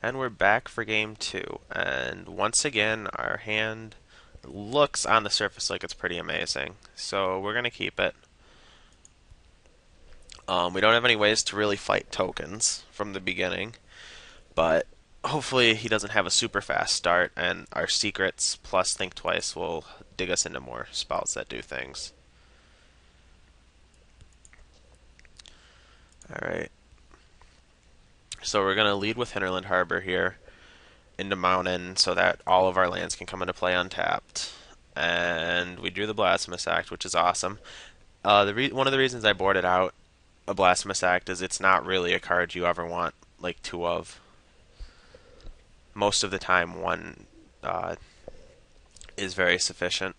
And we're back for game two. And once again, our hand looks on the surface like it's pretty amazing. So we're going to keep it. We don't have any ways to really fight tokens from the beginning, but hopefully he doesn't have a super fast start, and our secrets plus think twice will dig us into more spells that do things. Alright, so we're going to lead with Hinterland Harbor here into Mountain so that all of our lands can come into play untapped. And we drew the Blasphemous Act, which is awesome. One of the reasons I boarded out a Blasphemous Act is it's not really a card you ever want like two of. Most of the time, one is very sufficient,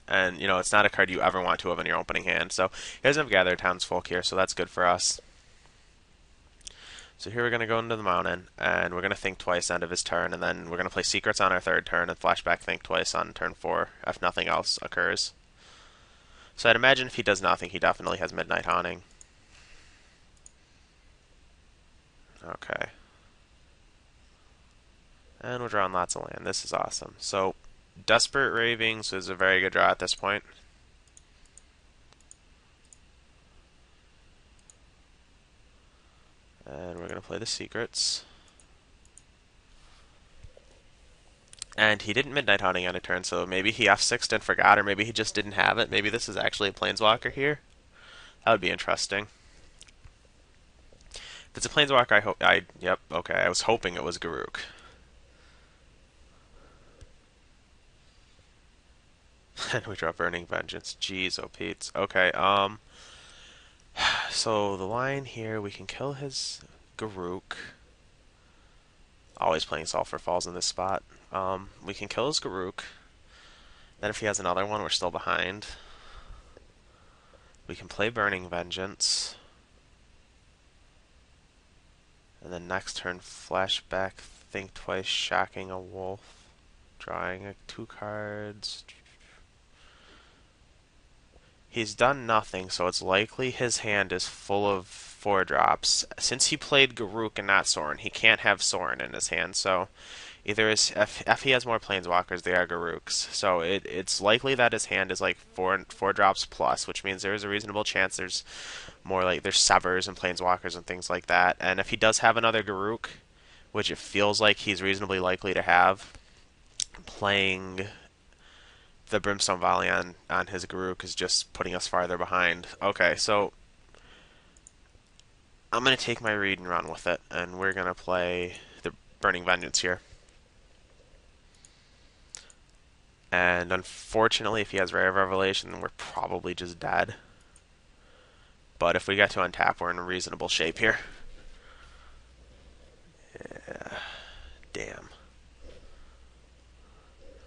and it's not a card you ever want two of in your opening hand. So he doesn't have Gather Townsfolk here, so that's good for us. So here we're going to go into the mountain, and we're going to think twice end of his turn, and then we're going to play secrets on our third turn and flashback think twice on turn 4 if nothing else occurs. So I'd imagine if he does nothing, he definitely has Midnight Haunting. Okay. And we're drawing lots of land. This is awesome. So Desperate Ravings is a very good draw at this point. And we're going to play the secrets. And he didn't Midnight Haunting on a turn, so maybe he F6'd and forgot, or maybe he just didn't have it. Maybe this is actually a Planeswalker here. That would be interesting. If it's a Planeswalker, yep, okay, I was hoping it was Garruk. And we draw Burning Vengeance. Jeez, oh Pete's. Okay, so the line here, we can kill his Garruk. Always playing Sulfur Falls in this spot. We can kill his Garruk. Then if he has another one, we're still behind. We can play Burning Vengeance. And then next turn, flashback, think twice, shocking a wolf. Drawing 2 cards. He's done nothing, so it's likely his hand is full of 4-drops. Since he played Garruk and not Sorin, he can't have Sorin in his hand, so either if he has more Planeswalkers, they are Garruks. So it's likely that his hand is like 4 drops plus, which means there is a reasonable chance there's more like there's Severs and Planeswalkers and things like that. And if he does have another Garruk, which it feels like he's reasonably likely to have, playing the Brimstone Volley on his Garruk is just putting us farther behind. Okay, so I'm going to take my read and run with it, and we're going to play the Burning Vengeance here. And unfortunately, if he has Rare Revelation, then we're probably just dead. But if we get to untap, we're in reasonable shape here. Yeah. Damn.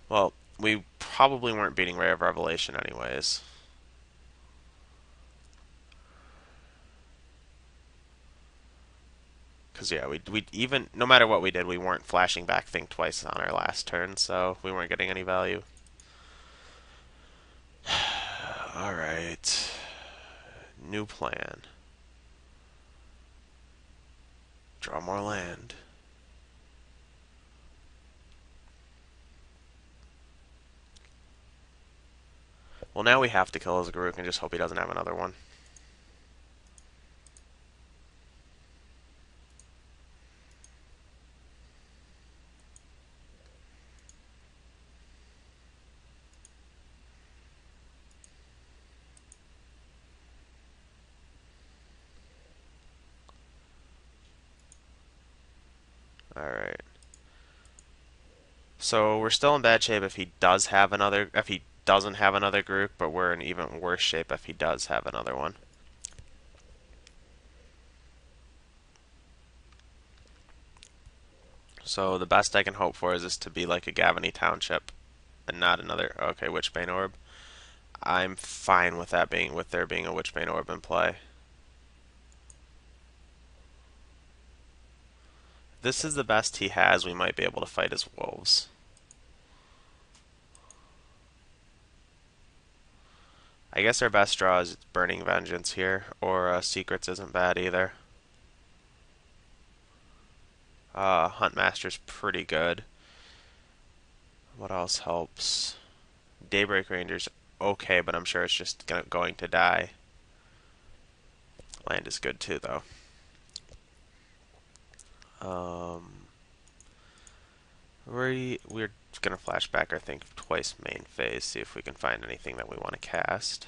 Well, we probably weren't beating Ray of Revelation anyways. Because, yeah, we even, no matter what we did, we weren't flashing back Think Twice on our last turn, so we weren't getting any value. Alright. New plan. Draw more land. Well, now we have to kill his Garruk and just hope he doesn't have another one. Alright. So we're still in bad shape if he does have another, if he doesn't have another Garruk, but we're in even worse shape if he does have another one. So the best I can hope for is this to be like a Gavany Township and not another, okay, Witchbane Orb. I'm fine with that being, with there being a Witchbane Orb in play. If this is the best he has, we might be able to fight his wolves. I guess our best draw is Burning Vengeance here, or Secrets isn't bad either. Huntmaster's pretty good. What else helps? Daybreak Ranger's okay, but I'm sure it's just going to die. Land is good too, though. Um, we're gonna flashback our think twice main phase, see if we can find anything that we want to cast.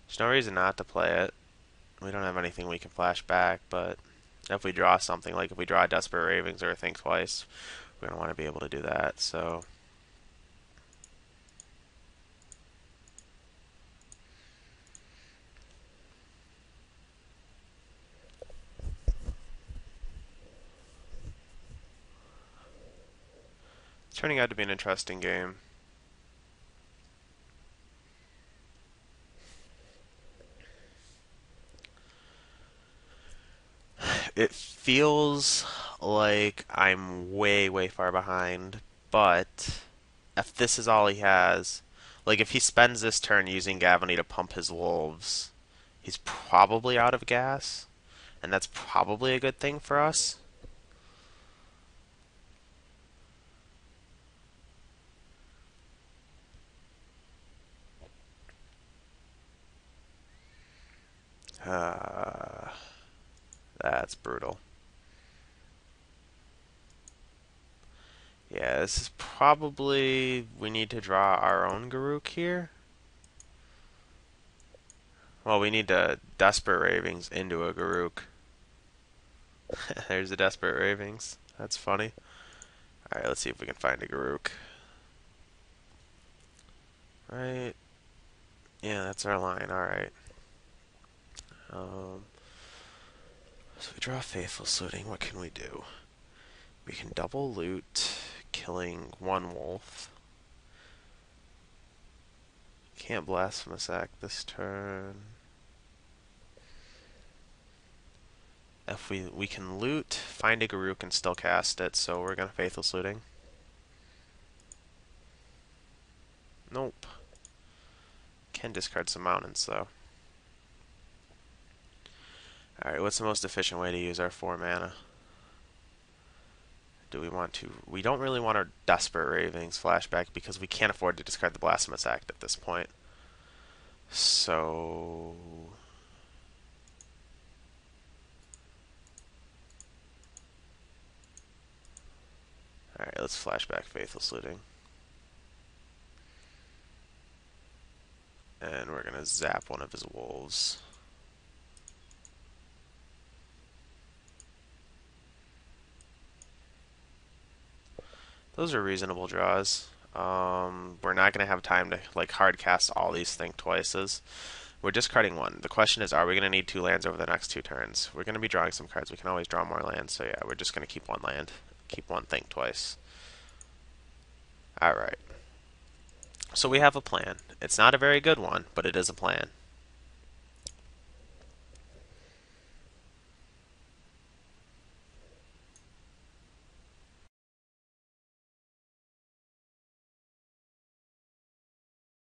There's no reason not to play it. We don't have anything we can flash back, but if we draw something, like if we draw Desperate Ravings or Think Twice, we're gonna want to be able to do that. So. It's turning out to be an interesting game. It feels like I'm way, way far behind, but if this is all he has, like if he spends this turn using Gavony to pump his wolves, he's probably out of gas, and that's probably a good thing for us. Uh, that's brutal. Yeah, this is probably we need to draw our own Garruk here. Well, we need to Desperate Ravings into a Garruk. There's the Desperate Ravings. That's funny. Alright, let's see if we can find a Garruk. Right. Yeah, that's our line. Alright. Um, so we draw Faithful Suiting. What can we do? We can double loot, killing one wolf. Can't Blasphemous Act this turn. If we can loot, find a Garruk, and still cast it, so we're gonna Faithful Suiting. Nope. Can discard some mountains though. Alright, what's the most efficient way to use our 4 mana? Do we want to... We don't really want our Desperate Ravings flashback because we can't afford to discard the Blasphemous Act at this point. So... Alright, let's flashback Faithful Suiting. And we're gonna zap one of his wolves. Those are reasonable draws. We're not going to have time to like hard cast all these Think Twices. We're discarding one. The question is, are we going to need 2 lands over the next 2 turns? We're going to be drawing some cards. We can always draw more lands. So yeah, we're just going to keep 1 land. Keep 1 Think Twice. Alright. So we have a plan. It's not a very good one, but it is a plan.